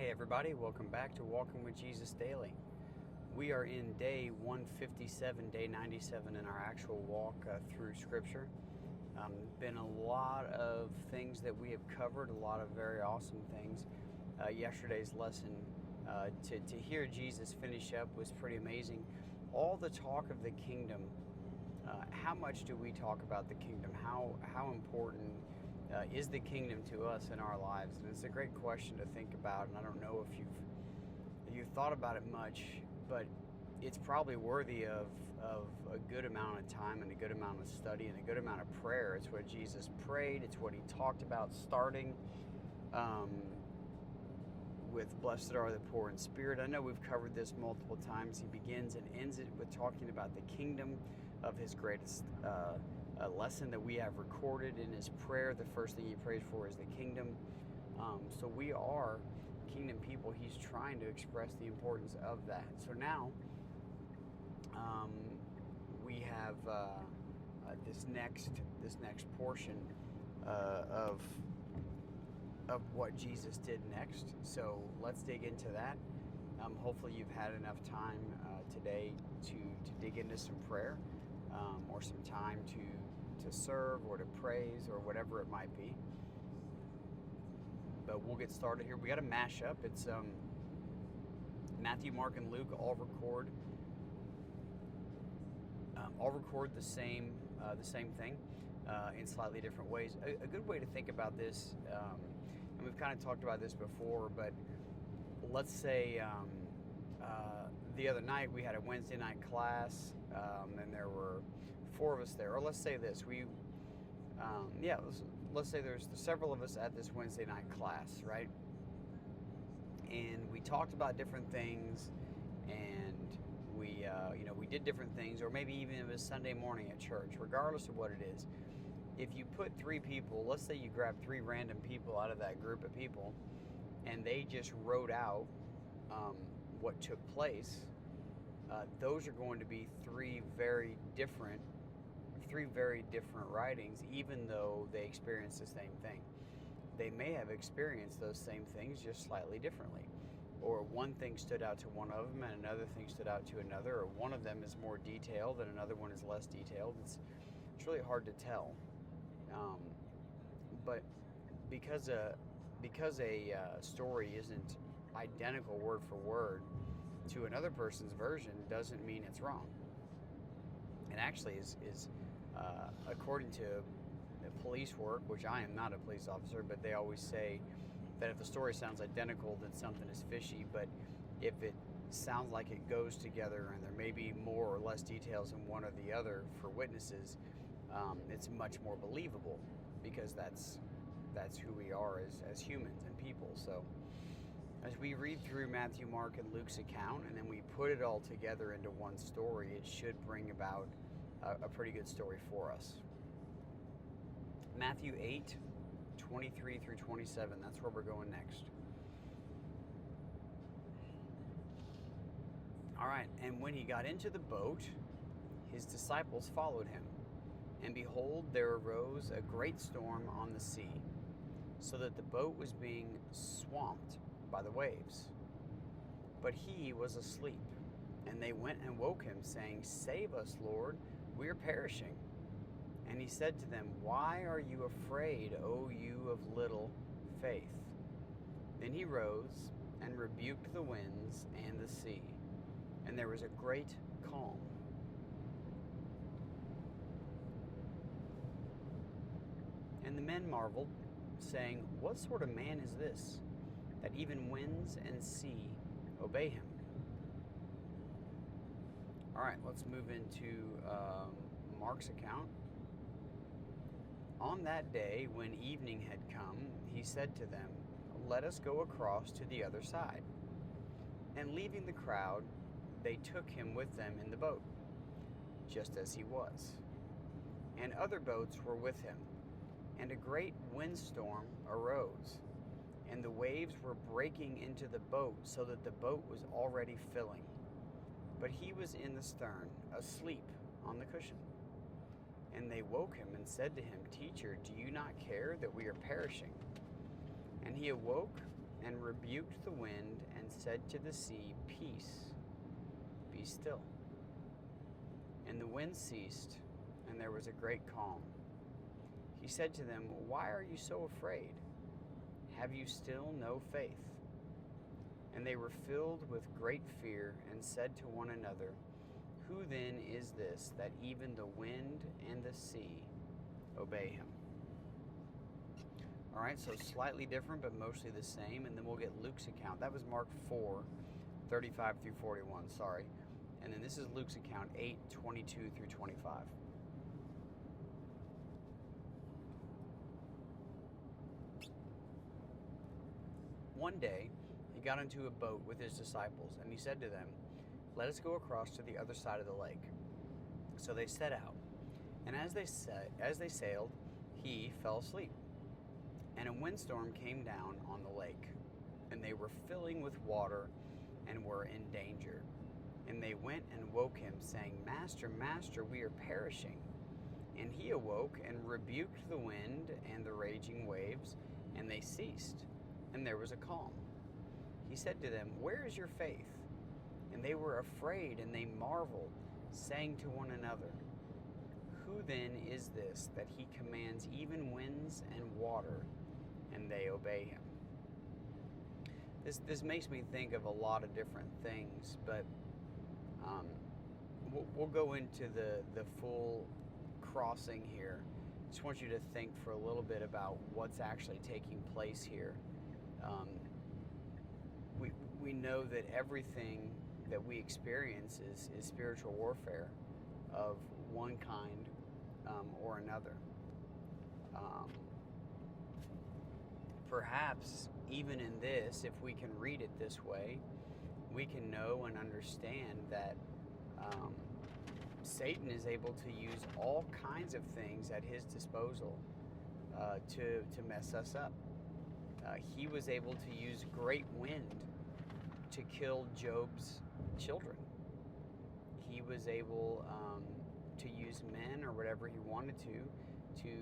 Hey everybody, welcome back to Walking with Jesus Daily. We are in day 157, day 97 in our actual walk through Scripture. Been a lot of things that we have covered, a lot of very awesome things. Yesterday's lesson, to hear Jesus finish up was pretty amazing. All the talk of the kingdom, how much do we talk about the kingdom? How important is the kingdom to us in our lives? And it's a great question to think about, and I don't know if you've thought about it much, but it's probably worthy of a good amount of time and a good amount of study and a good amount of prayer. It's what Jesus prayed. It's what he talked about starting with blessed are the poor in spirit. I know we've covered this multiple times. He begins and ends it with talking about the kingdom of his greatest a lesson that we have recorded in his prayer. The first thing he prays for is the kingdom. So we are kingdom people. He's trying to express the importance of that. So now we have this next portion of what Jesus did next. So let's dig into that. Hopefully you've had enough time today to dig into some prayer. Or some time to serve or to praise or whatever it might be. But we'll get started here. We got a mashup. It's Matthew, Mark, and Luke all record the same thing in slightly different ways. A good way to think about this, and we've kind of talked about this before, but let's say the other night we had a Wednesday night class, and there were 4 of us there. Or let's say this, let's say there's several of us at this Wednesday night class, right? And we talked about different things, and we did different things, or maybe even it was Sunday morning at church. Regardless of what it is, if you put 3 people, let's say you grab 3 random people out of that group of people, and they just wrote out what took place, those are going to be 3 very different writings, even though they experienced the same thing. They may have experienced those same things just slightly differently, or one thing stood out to one of them and another thing stood out to another, or one of them is more detailed and another one is less detailed. It's really hard to tell, but because a story isn't identical word for word to another person's version doesn't mean it's wrong. And actually is according to the police work, which I am not a police officer, but they always say that if the story sounds identical, then something is fishy. But if it sounds like it goes together and there may be more or less details in one or the other for witnesses, it's much more believable, because that's who we are as humans and people. So as we read through Matthew, Mark, and Luke's account, and then we put it all together into one story, it should bring about a pretty good story for us. Matthew 8, 23 through 27, that's where we're going next. All right, and when he got into the boat, his disciples followed him. And behold, there arose a great storm on the sea, so that the boat was being swamped by the waves. But he was asleep. And they went and woke him, saying, "Save us, Lord, we are perishing." And he said to them, "Why are you afraid, O you of little faith?" Then he rose and rebuked the winds and the sea, and there was a great calm. And the men marveled, saying, "What sort of man is this, that even winds and sea obey him?" All right, let's move into Mark's account. On that day, when evening had come, he said to them, "Let us go across to the other side." And leaving the crowd, they took him with them in the boat, just as he was. And other boats were with him. And a great windstorm arose, and the waves were breaking into the boat, so that the boat was already filling. But he was in the stern, asleep on the cushion. And they woke him and said to him, "Teacher, do you not care that we are perishing?" And he awoke and rebuked the wind and said to the sea, Peace, be still. And the wind ceased, and there was a great calm. He said to them, Why are you so afraid? Have you still no faith? And they were filled with great fear and said to one another, Who then is this that even the wind and the sea obey him? All right, so slightly different, but mostly the same. And then we'll get Luke's account. That was Mark 4, 35 through 41, sorry. And then this is Luke's account, 8, 22 through 25. One day, he got into a boat with his disciples, and he said to them, Let us go across to the other side of the lake. So they set out. And as they sailed, he fell asleep. And a windstorm came down on the lake, and they were filling with water and were in danger. And they went and woke him, saying, Master, Master, we are perishing. And he awoke and rebuked the wind and the raging waves, and they ceased, and there was a calm. He said to them, Where is your faith? And they were afraid, and they marveled, saying to one another, Who then is this that he commands even winds and water, and they obey him? This makes me think of a lot of different things, but we'll go into the full crossing here. Just want you to think for a little bit about what's actually taking place here. We know that everything that we experience is spiritual warfare of one kind or another. Perhaps even in this, if we can read it this way, we can know and understand that Satan is able to use all kinds of things at his disposal to mess us up. He was able to use great wind to kill Job's children. He was able to use men or whatever he wanted to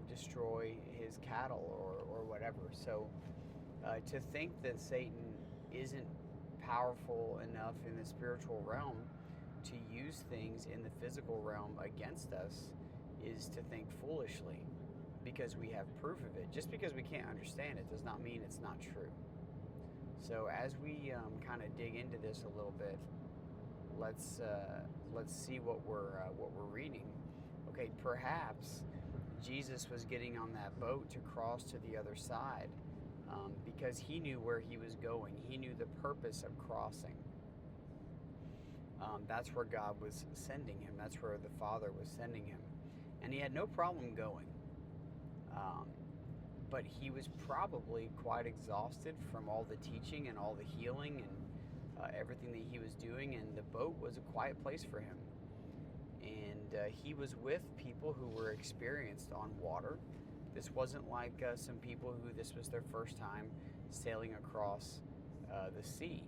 destroy his cattle or whatever. So to think that Satan isn't powerful enough in the spiritual realm to use things in the physical realm against us is to think foolishly, because we have proof of it. Just because we can't understand it does not mean it's not true. So as we kind of dig into this a little bit, let's see what we're reading. Okay, perhaps Jesus was getting on that boat to cross to the other side because he knew where he was going. He knew the purpose of crossing. That's where God was sending him. That's where the Father was sending him. And he had no problem going. But he was probably quite exhausted from all the teaching and all the healing and everything that he was doing. And the boat was a quiet place for him. And he was with people who were experienced on water. This wasn't like some people who this was their first time sailing across the sea.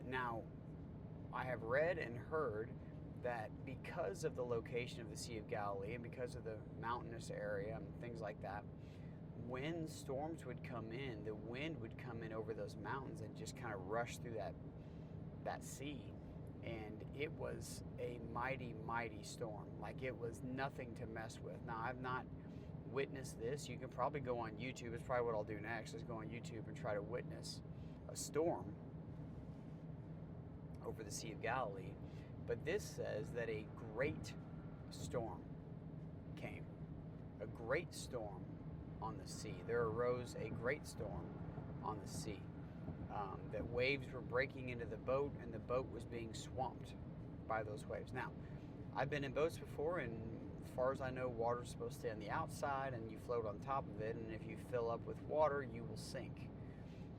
Now, I have read and heard that because of the location of the Sea of Galilee and because of the mountainous area and things like that, when storms would come in, the wind would come in over those mountains and just kind of rush through that sea. And it was a mighty, mighty storm. Like, it was nothing to mess with. Now, I've not witnessed this. You can probably go on YouTube. It's probably what I'll do next, is go on YouTube and try to witness a storm over the Sea of Galilee. But this says that a great storm came. A great storm on the sea. There arose a great storm on the sea. That waves were breaking into the boat, and the boat was being swamped by those waves. Now, I've been in boats before, and as far as I know, water's supposed to stay on the outside, and you float on top of it, and if you fill up with water, you will sink.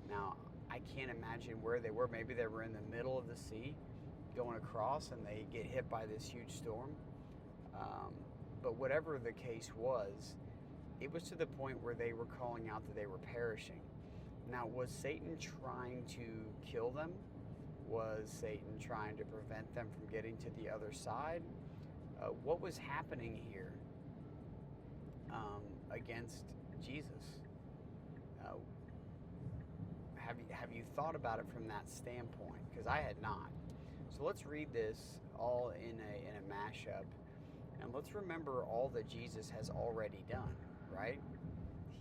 Now, I can't imagine where they were. Maybe they were in the middle of the sea going across, and they get hit by this huge storm. But whatever the case was, it was to the point where they were calling out that they were perishing. Now, was Satan trying to kill them? Was Satan trying to prevent them from getting to the other side? What was happening here against Jesus? have you thought about it from that standpoint? Because I had not. So let's read this all in a mashup, and let's remember all that Jesus has already done, right?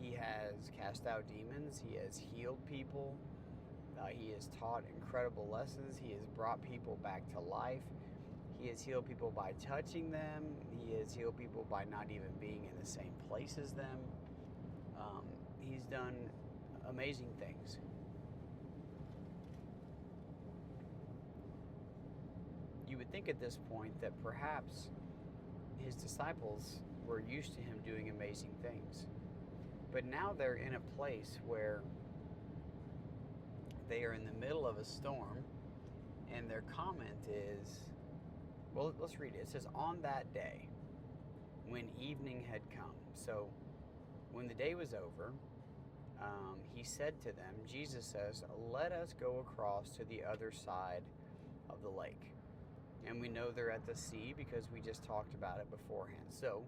He has cast out demons. He has healed people. He has taught incredible lessons. He has brought people back to life. He has healed people by touching them. He has healed people by not even being in the same place as them. He's done amazing things. You would think at this point that perhaps his disciples were used to him doing amazing things. But now they're in a place where they are in the middle of a storm, and their comment is, well, let's read it. It says, on that day, when evening had come. So when the day was over, he said to them, Jesus says, let us go across to the other side of the lake. And we know they're at the sea because we just talked about it beforehand. So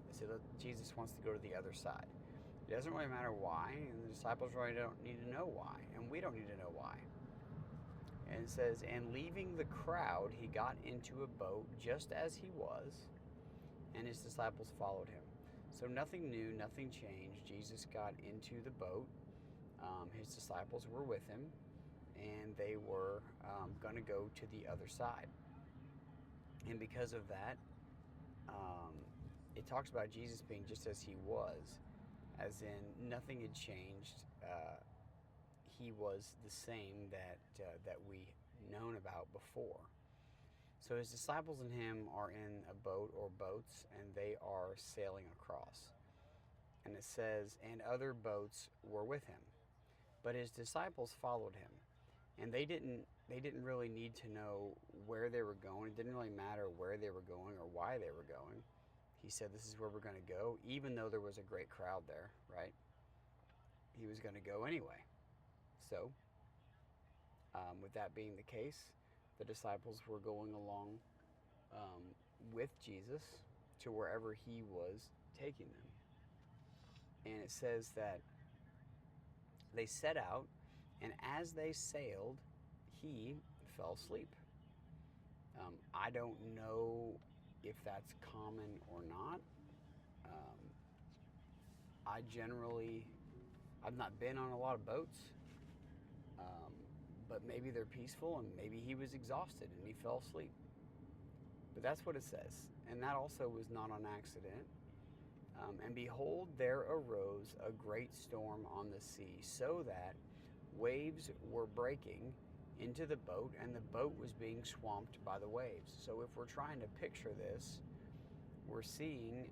they said Jesus wants to go to the other side. It doesn't really matter why, and the disciples really don't need to know why, and we don't need to know why. And it says, and leaving the crowd, he got into a boat just as he was, and his disciples followed him. So nothing new, nothing changed. Jesus got into the boat. His disciples were with him, and they were going to go to the other side. And because of that, it talks about Jesus being just as he was, as in nothing had changed. He was the same that we known about before. So his disciples and him are in a boat or boats, and they are sailing across. And it says, and other boats were with him, but his disciples followed him. And they didn't really need to know where they were going. It didn't really matter where they were going or why they were going. He said, this is where we're going to go, even though there was a great crowd there, right? He was going to go anyway. So, with that being the case, the disciples were going along with Jesus to wherever he was taking them. And it says that they set out, and as they sailed, he fell asleep. I don't know if that's common or not. I've not been on a lot of boats, but maybe they're peaceful, and maybe he was exhausted and he fell asleep. But that's what it says, and that also was not on accident. And behold, there arose a great storm on the sea, so that waves were breaking into the boat, and the boat was being swamped by the waves. So if we're trying to picture this, we're seeing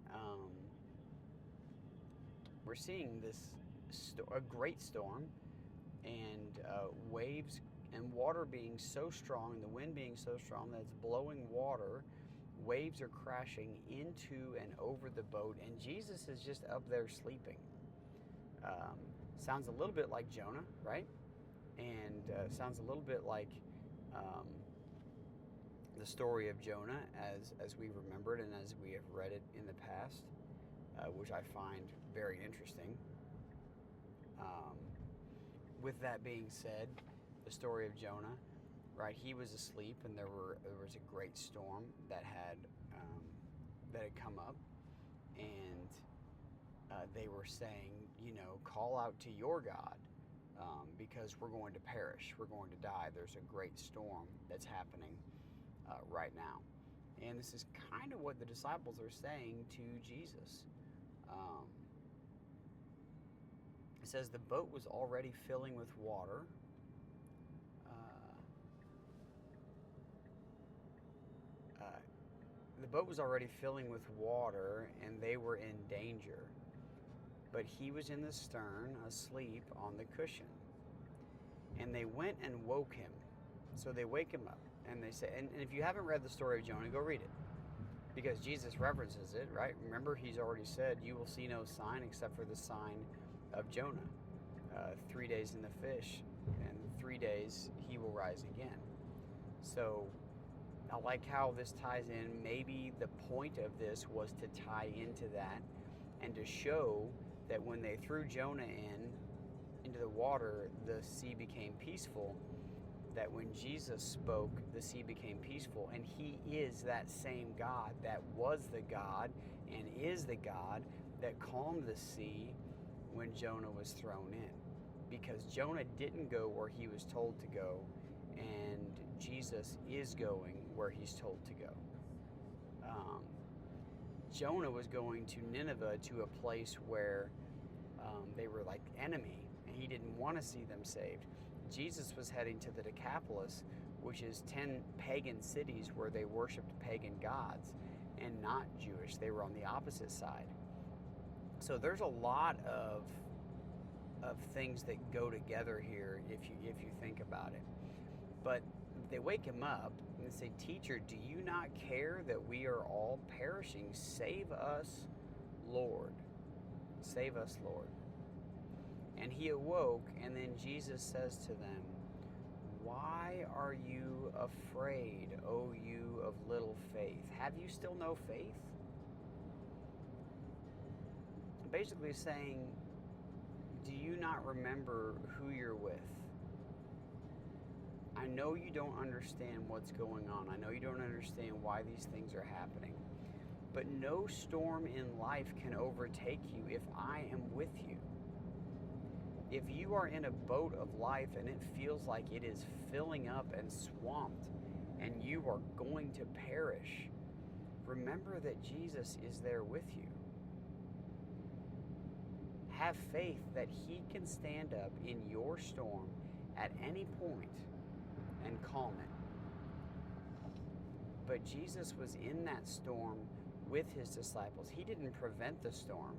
this a great storm, and waves and water being so strong, and the wind being so strong that it's blowing water. Waves are crashing into and over the boat, and Jesus is just up there sleeping. Sounds a little bit like Jonah, right? And sounds a little bit like the story of Jonah as we remember it and as we have read it in the past, which I find very interesting. With that being said, the story of Jonah, right? He was asleep, and there was a great storm that had come up, and they were saying, call out to your God, because we're going to perish, we're going to die. There's a great storm that's happening right now, and this is kind of what the disciples are saying to Jesus. It says the boat was already filling with water. The boat was already filling with water, and they were in danger. But he was in the stern, asleep on the cushion. And they went and woke him. So they wake him up, and they say, and if you haven't read the story of Jonah, go read it. Because Jesus references it, right? Remember, he's already said, you will see no sign except for the sign of Jonah. 3 days in the fish, and 3 days he will rise again. So I like how this ties in. Maybe the point of this was to tie into that and to show that when they threw Jonah into the water, the sea became peaceful. That when Jesus spoke, the sea became peaceful. And he is that same God that was the God and is the God that calmed the sea when Jonah was thrown in. Because Jonah didn't go where he was told to go, and Jesus is going where he's told to go. Jonah was going to Nineveh, to a place where they were like enemy, and he didn't want to see them saved. Jesus was heading to the Decapolis, which is 10 pagan cities where they worshiped pagan gods and not Jewish. They were on the opposite side. So there's a lot of things that go together here if you think about it. But they wake him up and they say, "Teacher, do you not care that we are all perishing? Save us, Lord. Save us, Lord." And he awoke, and then Jesus says to them, "Why are you afraid, O you of little faith? Have you still no faith?" Basically saying, do you not remember who you're with? I know you don't understand what's going on. I know you don't understand why these things are happening. But no storm in life can overtake you if I am with you. If you are in a boat of life and it feels like it is filling up and swamped and you are going to perish, remember that Jesus is there with you. Have faith that he can stand up in your storm at any point and calm it. But Jesus was in that storm with his disciples. He didn't prevent the storm.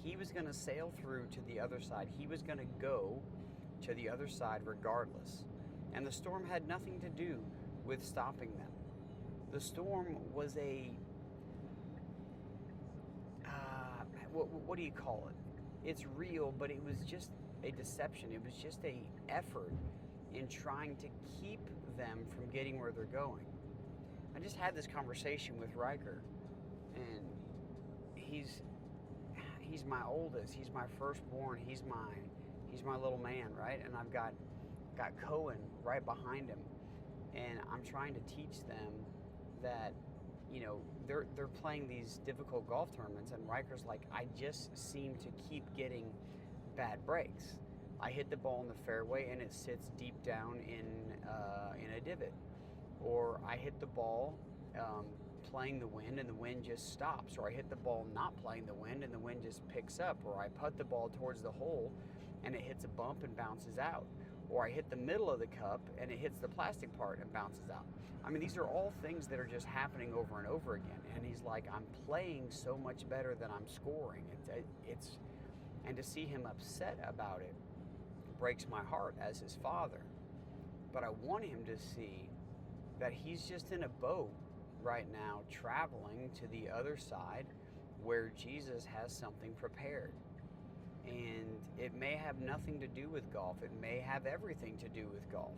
He was going to sail through to the other side. He was going to go to the other side regardless. And the storm had nothing to do with stopping them. The storm was what do you call it? It's real, but it was just a deception. It was just an effort in trying to keep them from getting where they're going. I just had this conversation with Riker, and he's my oldest. He's my firstborn. He's my little man, right? And I've got Cohen right behind him, and I'm trying to teach them that, you know, they're playing these difficult golf tournaments, and Riker's like, I just seem to keep getting bad breaks. I hit the ball in the fairway and it sits deep down in a divot, or I hit the ball playing the wind and the wind just stops, or I hit the ball not playing the wind and the wind just picks up, or I putt the ball towards the hole and it hits a bump and bounces out, or I hit the middle of the cup and it hits the plastic part and bounces out. I mean, these are all things that are just happening over and over again. And he's like, I'm playing so much better than I'm scoring. And to see him upset about it breaks my heart as his father. But I want him to see that he's just in a boat right now, traveling to the other side where Jesus has something prepared. And it may have nothing to do with golf. It may have everything to do with golf.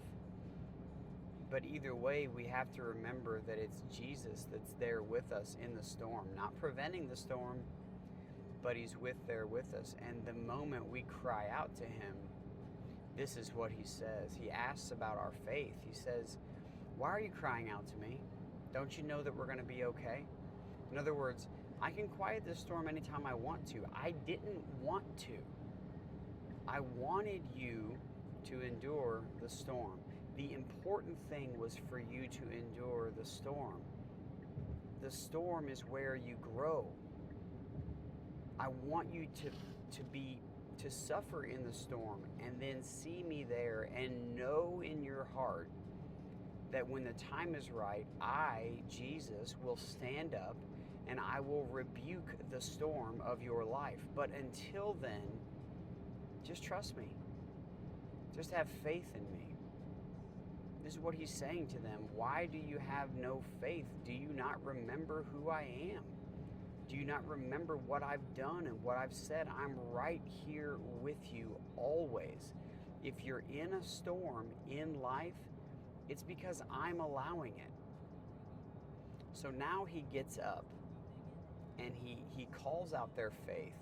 But either way, we have to remember that it's Jesus that's there with us in the storm, not preventing the storm, but he's there with us. And the moment we cry out to him, this is what he says. He asks about our faith. He says, why are you crying out to me? Don't you know that we're going to be okay? In other words, I can quiet this storm anytime I want to. I didn't want to. I wanted you to endure the storm. The important thing was for you to endure the storm. The storm is where you grow. I want you to suffer in the storm and then see me there and know in your heart that when the time is right, I, Jesus, will stand up and I will rebuke the storm of your life. But until then, just trust me. Just have faith in me. This is what he's saying to them. Why do you have no faith? Do you not remember who I am? Do you not remember what I've done and what I've said? I'm right here with you always. If you're in a storm in life, it's because I'm allowing it. So now he gets up and he calls out their faith.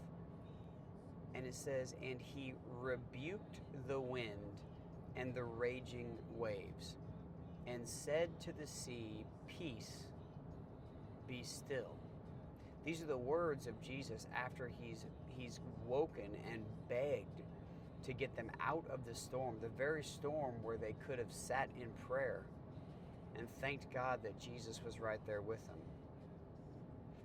And it says, and he rebuked the wind and the raging waves, and said to the sea, peace, be still. These are the words of Jesus after he's woken and begged to get them out of the storm, the very storm where they could have sat in prayer and thanked God that Jesus was right there with them.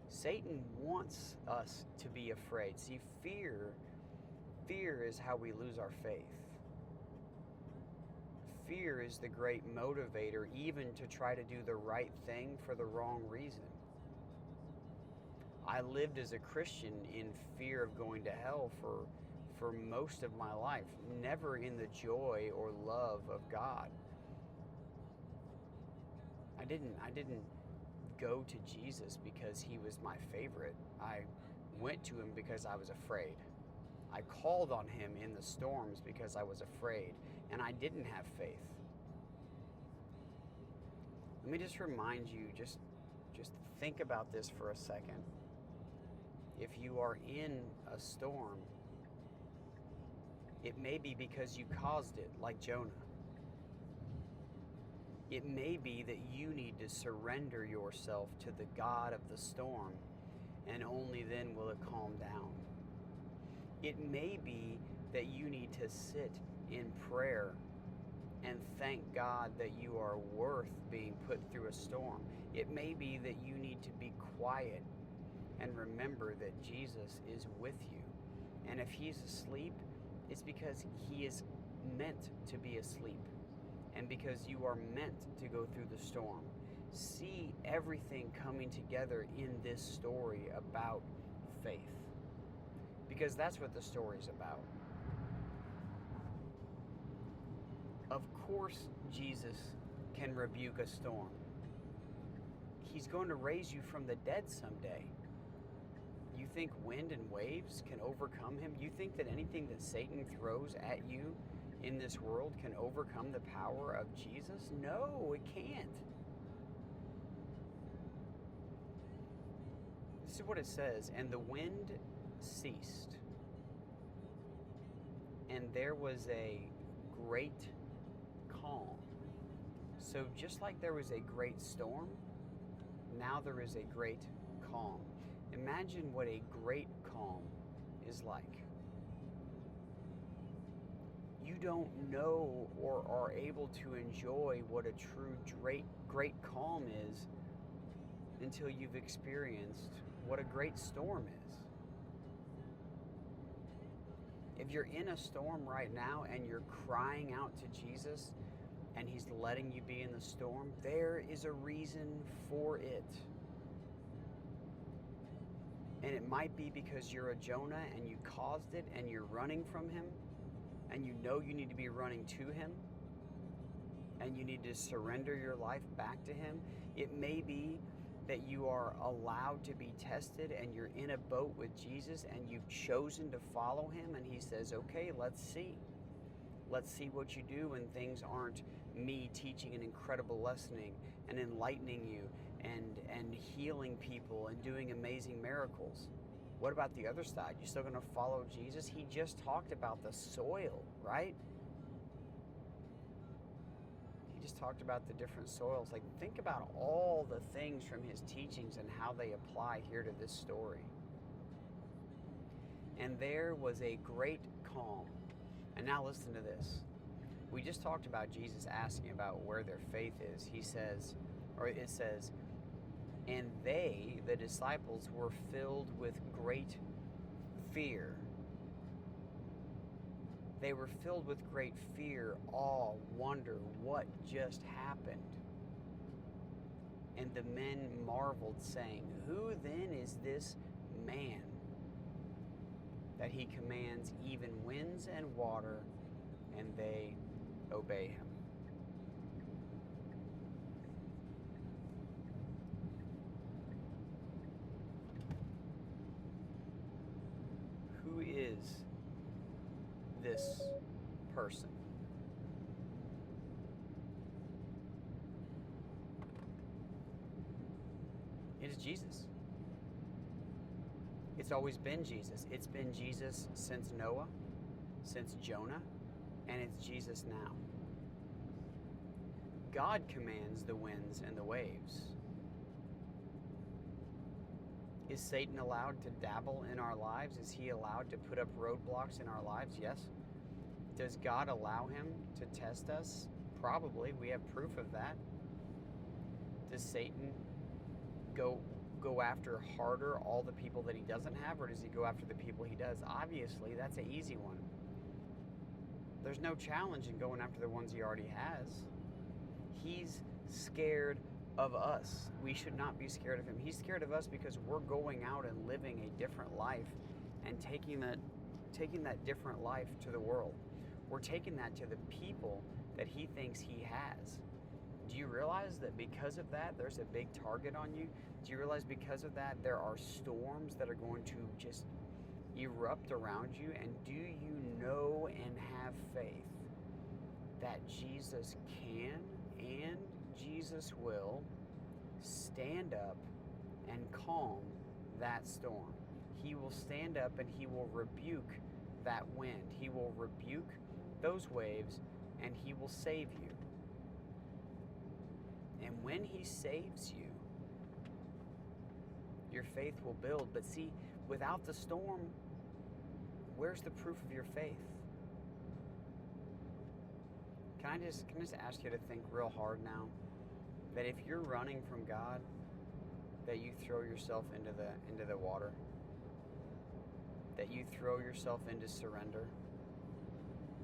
Satan wants us to be afraid. See, fear is how we lose our faith. Fear is the great motivator, even to try to do the right thing for the wrong reason. I lived as a Christian in fear of going to hell for most of my life, never in the joy or love of God. I didn't go to Jesus because he was my favorite. I went to him because I was afraid. I called on him in the storms because I was afraid, and I didn't have faith. Let me just remind you, just think about this for a second. If you are in a storm, it may be because you caused it, like Jonah. It may be that you need to surrender yourself to the God of the storm, and only then will it calm down. It may be that you need to sit in prayer and thank God that you are worth being put through a storm. It may be that you need to be quiet and remember that Jesus is with you. And if he's asleep, it's because he is meant to be asleep, and because you are meant to go through the storm. See everything coming together in this story about faith, because that's what the story's about. Of course, Jesus can rebuke a storm. He's going to raise you from the dead someday. You think wind and waves can overcome him? You think that anything that Satan throws at you in this world can overcome the power of Jesus? No, it can't. This is what it says, and the wind ceased, and there was a great calm. So just like there was a great storm, now there is a great calm. Imagine what a great calm is like. You don't know or are able to enjoy what a true great calm is until you've experienced what a great storm is. If you're in a storm right now and you're crying out to Jesus and he's letting you be in the storm, there is a reason for it. And it might be because you're a Jonah and you caused it and you're running from him, and you know you need to be running to him, and you need to surrender your life back to him. It may be that you are allowed to be tested and you're in a boat with Jesus and you've chosen to follow him, and he says, okay, let's see. Let's see what you do when things aren't me teaching an incredible lessoning and enlightening you and healing people and doing amazing miracles. What about the other side? You still going to follow Jesus? He just talked about the soil, right? He just talked about the different soils. Like, think about all the things from his teachings and how they apply here to this story. And there was a great calm. And now listen to this. We just talked about Jesus asking about where their faith is. He says, or it says, and they, the disciples, were filled with great fear. They were filled with great fear, awe, wonder, what just happened. And the men marveled, saying, who then is this man that he commands even winds and water, and they obey him? Who is this person? It is Jesus. It's It's always been Jesus. It's been Jesus since Noah, since Jonah, and it's Jesus now. God commands the winds and the waves. Is Satan allowed to dabble in our lives? Is he allowed to put up roadblocks in our lives? Yes. Does God allow him to test us? Probably. We have proof of that. Does Satan go after harder all the people that he doesn't have, or does he go after the people he does? Obviously, that's an easy one. There's no challenge in going after the ones he already has. He's scared of us. We should not be scared of him. He's scared of us because we're going out and living a different life and taking that different life to the world. We're taking that to the people that he thinks he has. Do you realize that because of that, there's a big target on you? Do you realize because of that, there are storms that are going to just erupt around you? And do you know and have faith that Jesus can and Jesus will stand up and calm that storm? He will stand up and he will rebuke that wind. He will rebuke those waves and he will save you. And when he saves you, your faith will build. But see, without the storm, where's the proof of your faith? Can I just ask you to think real hard now that if you're running from God, that you throw yourself into the water, that you throw yourself into surrender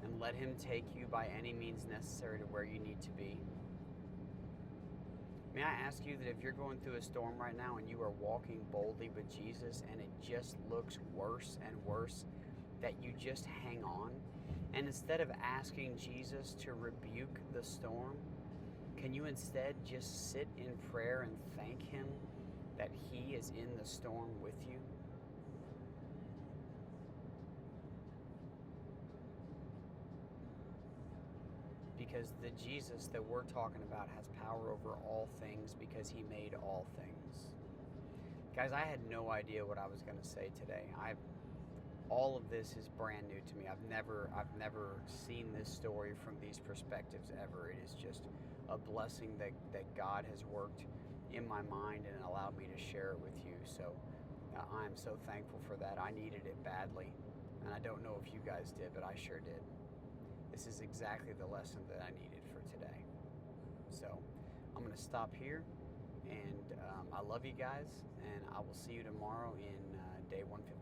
and let him take you by any means necessary to where you need to be. May I ask you that if you're going through a storm right now and you are walking boldly with Jesus and it just looks worse and worse, that you just hang on, and instead of asking Jesus to rebuke the storm, can you instead just sit in prayer and thank him that he is in the storm with you? Because the Jesus that we're talking about has power over all things because he made all things. Guys, I had no idea what I was going to say today. All of this is brand new to me. I've never seen this story from these perspectives ever. It is just a blessing that God has worked in my mind and allowed me to share it with you. So I'm so thankful for that. I needed it badly. And I don't know if you guys did, but I sure did. This is exactly the lesson that I needed for today. So I'm going to stop here. And I love you guys. And I will see you tomorrow in day 150.